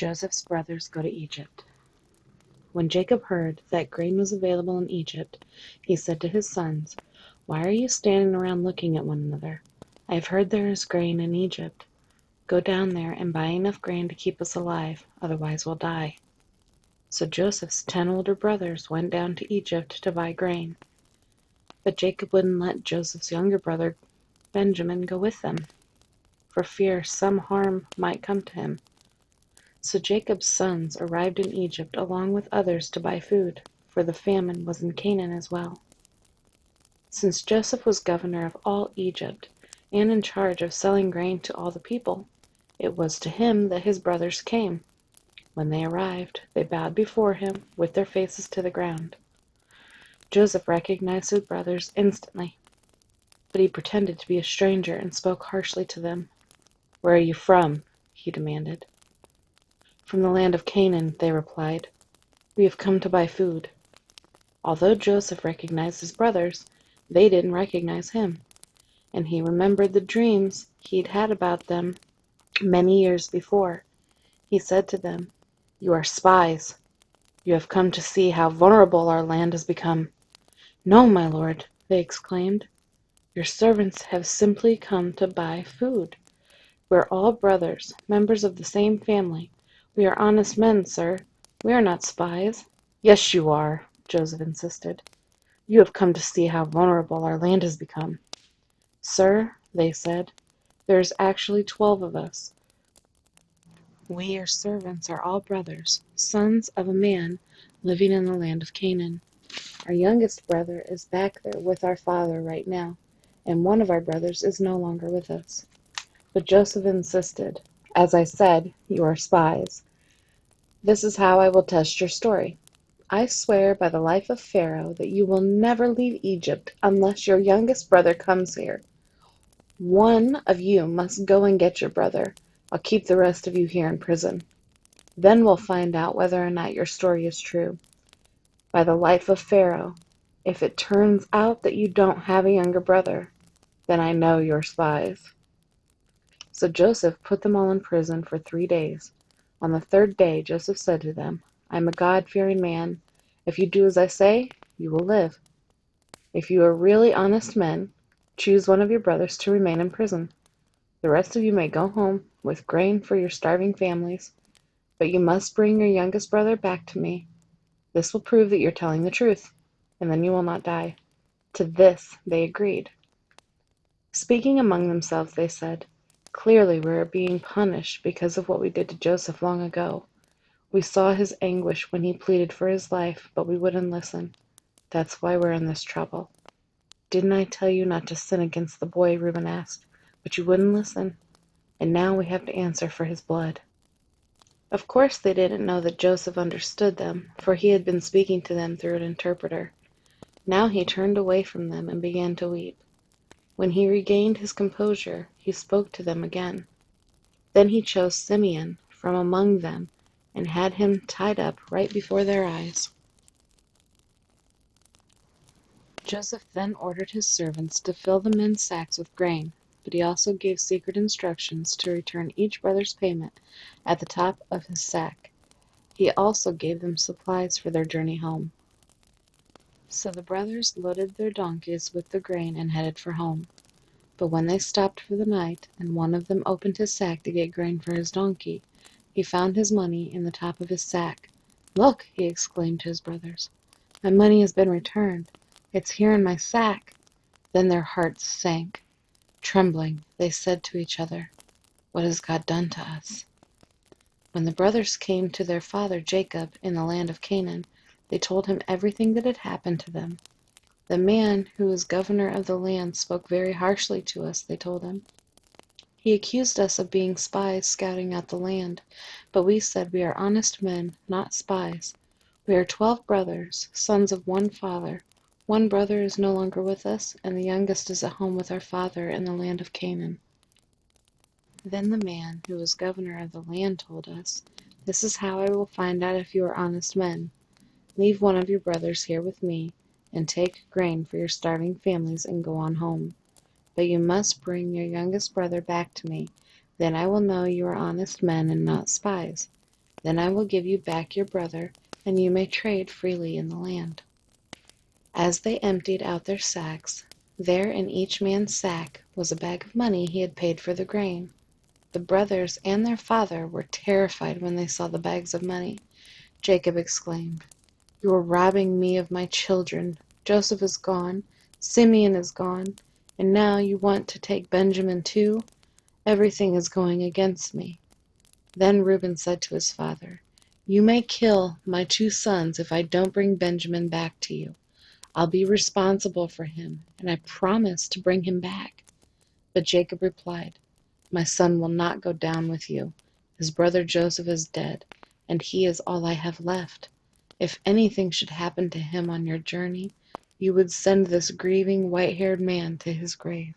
Joseph's brothers go to Egypt. When Jacob heard that grain was available in Egypt, he said to his sons, "Why are you standing around looking at one another? I have heard there is grain in Egypt. Go down there and buy enough grain to keep us alive, otherwise we'll die." So Joseph's 10 older brothers went down to Egypt to buy grain. But Jacob wouldn't let Joseph's younger brother Benjamin go with them, for fear some harm might come to him. So Jacob's sons arrived in Egypt along with others to buy food, for the famine was in Canaan as well. Since Joseph was governor of all Egypt and in charge of selling grain to all the people, it was to him that his brothers came. When they arrived, they bowed before him with their faces to the ground. Joseph recognized his brothers instantly, but he pretended to be a stranger and spoke harshly to them. "Where are you from?" he demanded. "From the land of Canaan," they replied. "We have come to buy food." Although Joseph recognized his brothers, they didn't recognize him, and he remembered the dreams he'd had about them many years before. He said to them, "You are spies. You have come to see how vulnerable our land has become." "No, my lord," they exclaimed. "Your servants have simply come to buy food. We're all brothers, members of the same family. We are honest men, sir. We are not spies." "Yes, you are," Joseph insisted. "You have come to see how vulnerable our land has become." "Sir," they said, "there's actually 12 of us. We, your servants, are all brothers, sons of a man living in the land of Canaan. Our youngest brother is back there with our father right now, and one of our brothers is no longer with us." But Joseph insisted, "As I said, you are spies. This is how I will test your story. I swear by the life of Pharaoh that you will never leave Egypt unless your youngest brother comes here. One of you must go and get your brother. I'll keep the rest of you here in prison. Then we'll find out whether or not your story is true. By the life of Pharaoh, if it turns out that you don't have a younger brother, then I know you're spies." So Joseph put them all in prison for 3 days. On the third day Joseph said to them, "I am a God-fearing man. If you do as I say, you will live. If you are really honest men, choose one of your brothers to remain in prison. The rest of you may go home with grain for your starving families, but you must bring your youngest brother back to me. This will prove that you're telling the truth, and then you will not die." To this they agreed. Speaking among themselves, they said, "Clearly we are being punished because of what we did to Joseph long ago. We saw his anguish when he pleaded for his life, but we wouldn't listen. That's why we're in this trouble." "Didn't I tell you not to sin against the boy?" Reuben asked. "But you wouldn't listen, and now we have to answer for his blood." Of course they didn't know that Joseph understood them, for he had been speaking to them through an interpreter. Now he turned away from them and began to weep. When he regained his composure, he spoke to them again. Then he chose Simeon from among them and had him tied up right before their eyes. Joseph then ordered his servants to fill the men's sacks with grain, but he also gave secret instructions to return each brother's payment at the top of his sack. He also gave them supplies for their journey home. So the brothers loaded their donkeys with the grain and headed for home. But when they stopped for the night, and one of them opened his sack to get grain for his donkey, he found his money in the top of his sack. "Look!" he exclaimed to his brothers. "My money has been returned. It's here in my sack." Then their hearts sank. Trembling, they said to each other, "What has God done to us?" When the brothers came to their father Jacob in the land of Canaan, they told him everything that had happened to them. "The man who is governor of the land spoke very harshly to us," they told him. "He accused us of being spies scouting out the land, but we said we are honest men, not spies. We are 12 brothers, sons of one father. One brother is no longer with us, and the youngest is at home with our father in the land of Canaan." Then the man who was governor of the land told us, "This is how I will find out if you are honest men. Leave one of your brothers here with me, and take grain for your starving families and go on home. But you must bring your youngest brother back to me. Then I will know you are honest men and not spies. Then I will give you back your brother, and you may trade freely in the land." As they emptied out their sacks, there in each man's sack was a bag of money he had paid for the grain. The brothers and their father were terrified when they saw the bags of money. Jacob exclaimed, "You are robbing me of my children. Joseph is gone, Simeon is gone, and now you want to take Benjamin too? Everything is going against me." Then Reuben said to his father, "You may kill my 2 sons if I don't bring Benjamin back to you. I'll be responsible for him, and I promise to bring him back." But Jacob replied, "My son will not go down with you. His brother Joseph is dead, and he is all I have left. If anything should happen to him on your journey, you would send this grieving white-haired man to his grave."